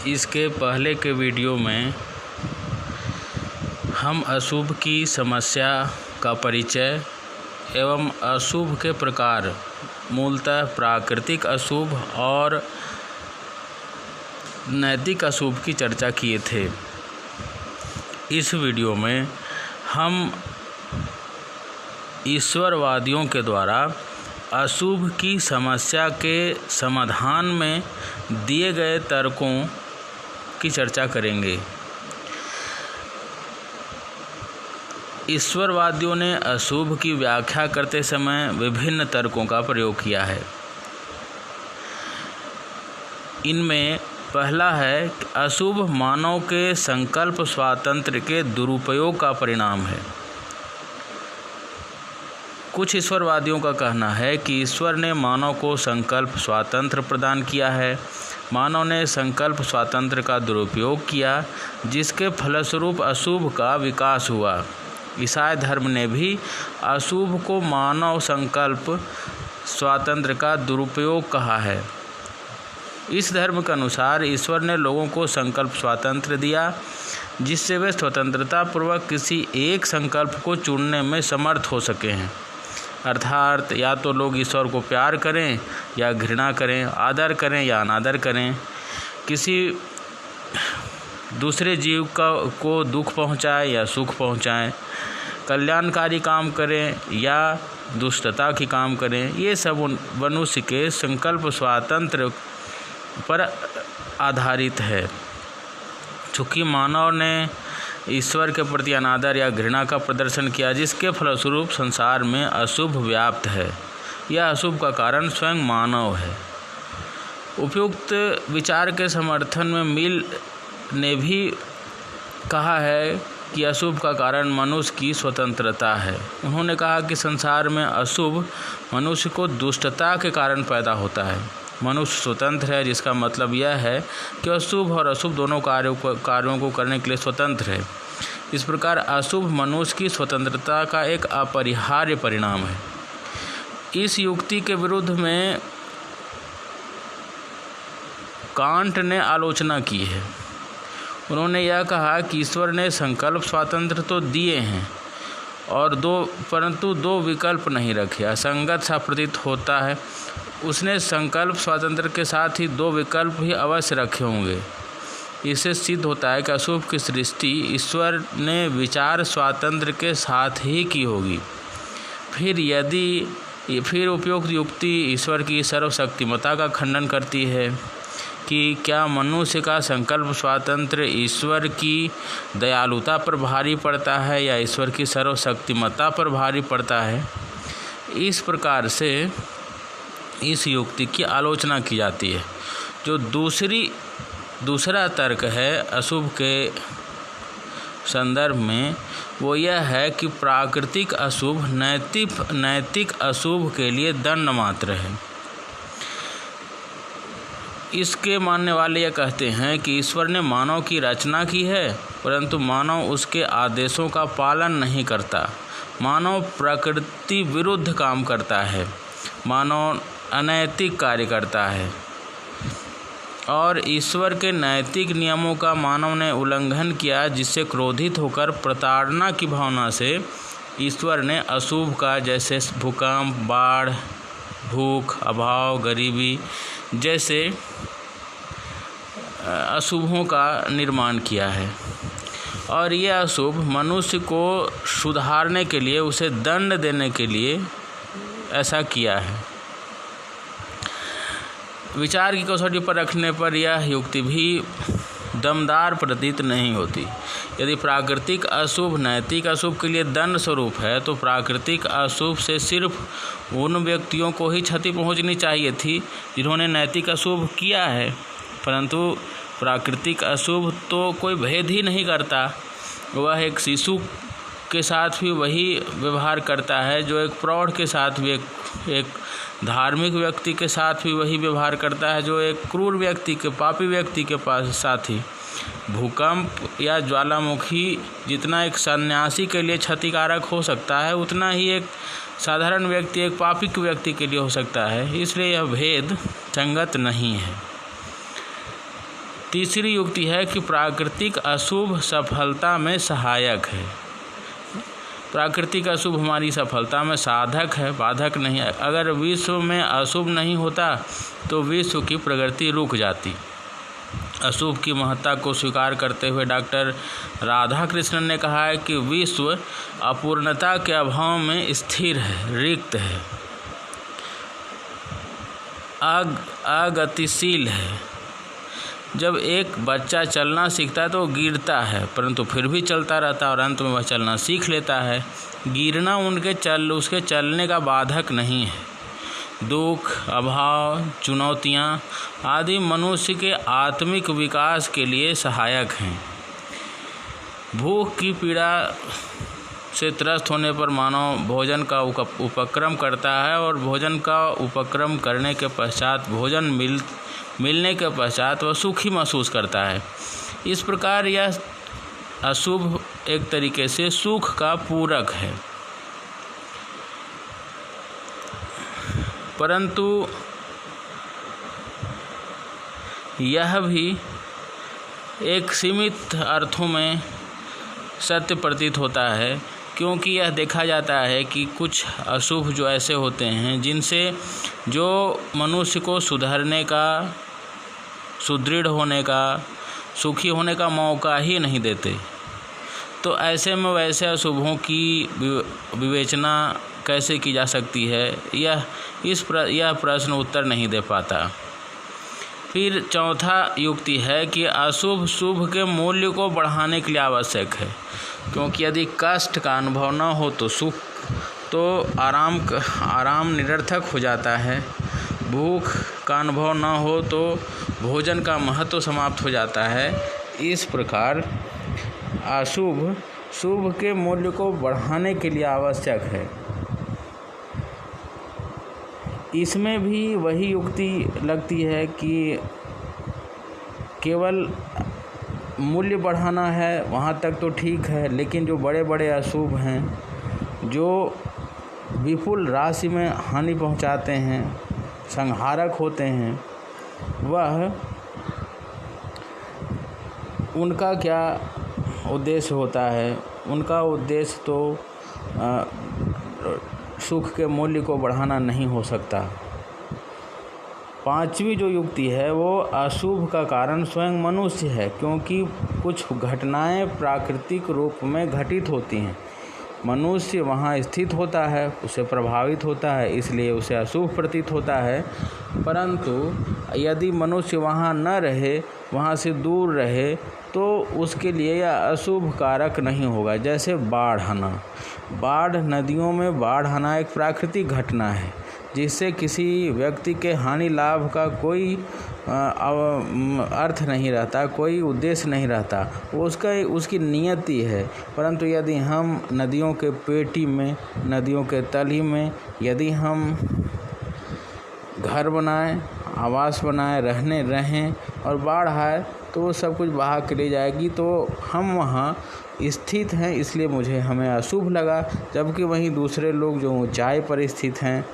इसके पहले के वीडियो में हम अशुभ की समस्या का परिचय एवं अशुभ के प्रकार, मूलतः प्राकृतिक अशुभ और नैतिक अशुभ की चर्चा किए थे। इस वीडियो में हम ईश्वरवादियों के द्वारा अशुभ की समस्या के समाधान में दिए गए तर्कों की चर्चा करेंगे। ईश्वरवादियों ने अशुभ की व्याख्या करते समय विभिन्न तर्कों का प्रयोग किया है। इनमें पहला है कि अशुभ मानव के संकल्प स्वातंत्र्य के दुरुपयोग का परिणाम है। कुछ ईश्वरवादियों का कहना है कि ईश्वर ने मानव को संकल्प स्वातंत्र्य प्रदान किया है। मानव ने संकल्प स्वातंत्र्य का दुरुपयोग किया, जिसके फलस्वरूप अशुभ का विकास हुआ। ईसाई धर्म ने भी अशुभ को मानव संकल्प स्वातंत्र्य का दुरुपयोग कहा है। इस धर्म के अनुसार ईश्वर ने लोगों को संकल्प स्वातंत्र्य दिया, जिससे वे स्वतंत्रता पूर्वक किसी एक संकल्प को चुनने में समर्थ हो सके हैं। अर्थात या तो लोग ईश्वर को प्यार करें या घृणा करें, आदर करें या अनादर करें, किसी दूसरे जीव को दुख पहुंचाएं या सुख पहुंचाएं, कल्याणकारी काम करें या दुष्टता की काम करें। ये सब मनुष्य के संकल्प स्वातंत्र्य पर आधारित है। चूँकि मानव ने ईश्वर के प्रति अनादर या घृणा का प्रदर्शन किया, जिसके फलस्वरूप संसार में अशुभ व्याप्त है। यह अशुभ का कारण स्वयं मानव है। उपयुक्त विचार के समर्थन में मिल ने भी कहा है कि अशुभ का कारण मनुष्य की स्वतंत्रता है। उन्होंने कहा कि संसार में अशुभ मनुष्य को दुष्टता के कारण पैदा होता है। मनुष्य स्वतंत्र है, जिसका मतलब यह है कि अशुभ और अशुभ दोनों कार्यों को करने के लिए स्वतंत्र है। इस प्रकार अशुभ मनुष्य की स्वतंत्रता का एक अपरिहार्य परिणाम है। इस युक्ति के विरुद्ध में कांट ने आलोचना की है। उन्होंने यह कहा कि ईश्वर ने संकल्प स्वातंत्र्य तो दिए हैं और परंतु दो विकल्प नहीं रखे। असंगत सा प्रतीत होता है। उसने संकल्प स्वातंत्र्य के साथ ही दो विकल्प भी अवश्य रखे होंगे। इससे सिद्ध होता है कि अशुभ की सृष्टि ईश्वर ने विचार स्वातंत्र्य के साथ ही की होगी। फिर उपयुक्त युक्ति ईश्वर की सर्वशक्तिमत्ता का खंडन करती है कि क्या मनुष्य का संकल्प स्वातंत्र्य ईश्वर की दयालुता पर भारी पड़ता है या ईश्वर की सर्वशक्तिमत्ता पर भारी पड़ता है। इस प्रकार से इस युक्ति की आलोचना की जाती है। जो दूसरा तर्क है अशुभ के संदर्भ में, वो यह है कि प्राकृतिक अशुभ नैतिक अशुभ के लिए दंड मात्र है। इसके मानने वाले यह कहते हैं कि ईश्वर ने मानव की रचना की है, परंतु मानव उसके आदेशों का पालन नहीं करता। मानव प्रकृति विरुद्ध काम करता है। मानव अनैतिक कार्य करता है और ईश्वर के नैतिक नियमों का मानव ने उल्लंघन किया, जिससे क्रोधित होकर प्रताड़ना की भावना से ईश्वर ने अशुभ का, जैसे भूकंप, बाढ़, भूख, अभाव, गरीबी जैसे अशुभों का निर्माण किया है। और यह अशुभ मनुष्य को सुधारने के लिए, उसे दंड देने के लिए ऐसा किया है। विचार की कसौटी पर रखने पर यह युक्ति भी दमदार प्रतीत नहीं होती। यदि प्राकृतिक अशुभ नैतिक अशुभ के लिए दंड स्वरूप है, तो प्राकृतिक अशुभ से सिर्फ उन व्यक्तियों को ही क्षति पहुंचनी चाहिए थी जिन्होंने नैतिक अशुभ किया है। परंतु प्राकृतिक अशुभ तो कोई भेद ही नहीं करता। वह एक शिशु के साथ भी वही व्यवहार करता है जो एक प्रौढ़ के साथ भी, एक धार्मिक व्यक्ति के साथ भी वही व्यवहार करता है जो एक क्रूर व्यक्ति के, पापी व्यक्ति के साथ ही। भूकंप या ज्वालामुखी जितना एक सन्यासी के लिए क्षतिकारक हो सकता है, उतना ही एक साधारण व्यक्ति, एक पापिक व्यक्ति के लिए हो सकता है। इसलिए यह भेद संगत नहीं है। तीसरी युक्ति है कि प्राकृतिक अशुभ सफलता में सहायक है। प्राकृतिक अशुभ हमारी सफलता में साधक है, बाधक नहीं है। अगर विश्व में अशुभ नहीं होता तो विश्व की प्रगति रुक जाती। अशुभ की महत्ता को स्वीकार करते हुए डॉक्टर राधाकृष्णन ने कहा है कि विश्व अपूर्णता के अभाव में स्थिर है, रिक्त है, अगतिशील है। जब एक बच्चा चलना सीखता है तो वो गिरता है, परंतु फिर भी चलता रहता है और अंत में वह चलना सीख लेता है। गिरना उसके चलने का बाधक नहीं है। दुख, अभाव, चुनौतियाँ आदि मनुष्य के आत्मिक विकास के लिए सहायक हैं। भूख की पीड़ा से त्रस्त होने पर मानव भोजन का उपक्रम करता है और भोजन का उपक्रम करने के पश्चात मिलने के पश्चात वह सुखी महसूस करता है। इस प्रकार यह अशुभ एक तरीके से सुख का पूरक है, परंतु यह भी एक सीमित अर्थों में सत्य प्रतीत होता है, क्योंकि यह देखा जाता है कि कुछ अशुभ जो ऐसे होते हैं जिनसे जो मनुष्य को सुधरने का, सुदृढ़ होने का, सुखी होने का मौका ही नहीं देते। तो ऐसे में वैसे अशुभों की विवेचना कैसे की जा सकती है, यह प्रश्न उत्तर नहीं दे पाता। फिर चौथा युक्ति है कि अशुभ शुभ के मूल्य को बढ़ाने के लिए आवश्यक है, क्योंकि यदि कष्ट का अनुभव न हो तो सुख तो आराम निरर्थक हो जाता है। भूख का अनुभव न हो तो भोजन का महत्व समाप्त हो जाता है। इस प्रकार अशुभ शुभ के मूल्य को बढ़ाने के लिए आवश्यक है। इसमें भी वही युक्ति लगती है कि केवल मूल्य बढ़ाना है, वहाँ तक तो ठीक है, लेकिन जो बड़े बड़े अशुभ हैं, जो विपुल राशि में हानि पहुँचाते हैं, संहारक होते हैं, वह उनका क्या उद्देश्य होता है? उनका उद्देश्य तो सुख के मूल्य को बढ़ाना नहीं हो सकता। पांचवी जो युक्ति है वो अशुभ का कारण स्वयं मनुष्य है, क्योंकि कुछ घटनाएं प्राकृतिक रूप में घटित होती हैं। मनुष्य वहाँ स्थित होता है, उसे प्रभावित होता है, इसलिए उसे अशुभ प्रतीत होता है। परंतु यदि मनुष्य वहाँ न रहे, वहाँ से दूर रहे, तो उसके लिए यह अशुभ कारक नहीं होगा। जैसे बाढ़ आना, नदियों में बाढ़ आना एक प्राकृतिक घटना है, जिससे किसी व्यक्ति के हानि लाभ का कोई अर्थ नहीं रहता, कोई उद्देश्य नहीं रहता, वो उसकी नियति है। परंतु यदि हम नदियों के पेटी में, नदियों के तली में यदि हम घर बनाएं, आवास बनाएं, रहें और बाढ़ आए तो वो सब कुछ बहा के ले जाएगी, तो हम वहाँ स्थित हैं, इसलिए हमें अशुभ लगा। जबकि वहीं दूसरे लोग जो ऊंचाई पर स्थित हैं,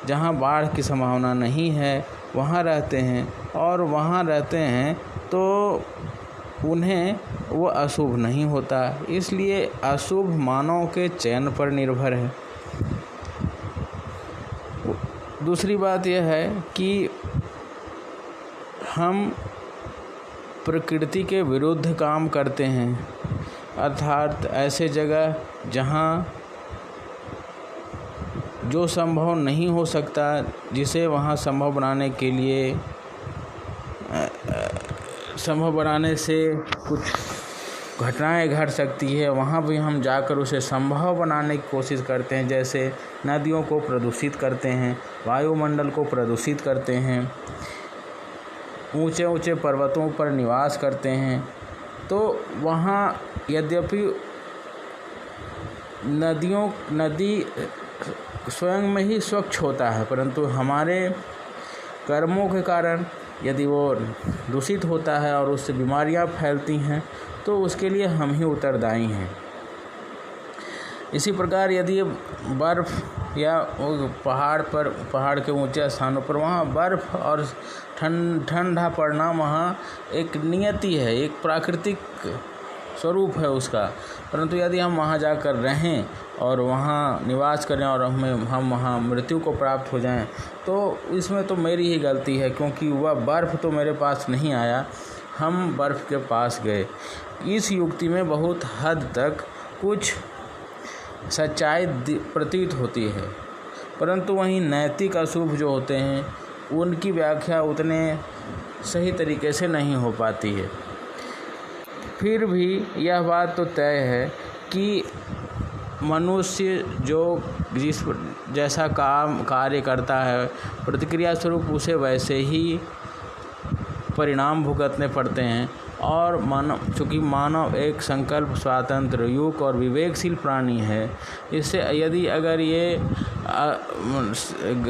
जहाँ बाढ़ की संभावना नहीं है, वहाँ रहते हैं, और वहाँ रहते हैं तो उन्हें वो अशुभ नहीं होता। इसलिए अशुभ मानव के चयन पर निर्भर है। दूसरी बात यह है कि हम प्रकृति के विरुद्ध काम करते हैं, अर्थात ऐसे जगह जहाँ जो संभव नहीं हो सकता, जिसे वहाँ संभव बनाने के लिए संभव बनाने से कुछ घटनाएं घट सकती है, वहाँ भी हम जाकर उसे संभव बनाने की कोशिश करते हैं। जैसे नदियों को प्रदूषित करते हैं, वायुमंडल को प्रदूषित करते हैं, ऊंचे ऊंचे पर्वतों पर निवास करते हैं। तो वहाँ यद्यपि नदी स्वयं में ही स्वच्छ होता है, परंतु हमारे कर्मों के कारण यदि वो दूषित होता है और उससे बीमारियां फैलती हैं, तो उसके लिए हम ही उत्तरदायी हैं। इसी प्रकार यदि बर्फ़ या पहाड़ के ऊंचे स्थानों पर वहाँ बर्फ़ और ठंडा पड़ना वहाँ एक नियति है, एक प्राकृतिक स्वरूप है उसका। परंतु यदि हम वहाँ जाकर रहें और वहाँ निवास करें और हम वहाँ मृत्यु को प्राप्त हो जाएं, तो इसमें तो मेरी ही गलती है, क्योंकि वह बर्फ़ तो मेरे पास नहीं आया, हम बर्फ़ के पास गए। इस युक्ति में बहुत हद तक कुछ सच्चाई प्रतीत होती है, परंतु वहीं नैतिक अशुभ जो होते हैं उनकी व्याख्या उतने सही तरीके से नहीं हो पाती है। फिर भी यह बात तो तय है कि मनुष्य जैसा कार्य करता है, प्रतिक्रिया स्वरूप उसे वैसे ही परिणाम भुगतने पड़ते हैं। और चूँकि मानव एक संकल्प स्वतंत्र, युक्त और विवेकशील प्राणी है, इससे अगर ये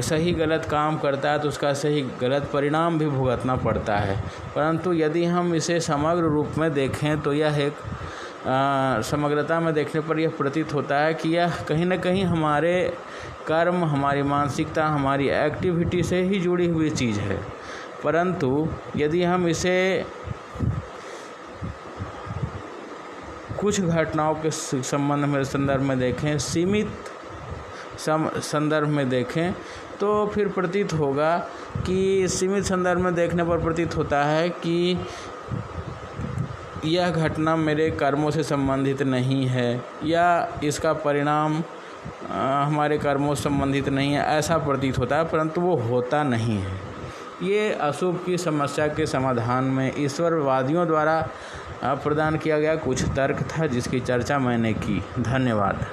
सही गलत काम करता है तो उसका सही गलत परिणाम भी भुगतना पड़ता है। परंतु यदि हम इसे समग्र रूप में देखें तो यह एक समग्रता में देखने पर यह प्रतीत होता है कि यह कहीं न कहीं हमारे कर्म, हमारी मानसिकता, हमारी एक्टिविटी से ही जुड़ी हुई चीज़ है। परंतु यदि हम इसे कुछ घटनाओं के संदर्भ में देखें, सीमित संदर्भ में देखें, तो फिर प्रतीत होगा कि सीमित संदर्भ में देखने पर प्रतीत होता है कि यह घटना मेरे कर्मों से संबंधित नहीं है या इसका परिणाम हमारे कर्मों से संबंधित नहीं है, ऐसा प्रतीत होता है, परंतु वो होता नहीं है। ये अशुभ की समस्या के समाधान में ईश्वरवादियों द्वारा प्रदान किया गया कुछ तर्क था, जिसकी चर्चा मैंने की। धन्यवाद।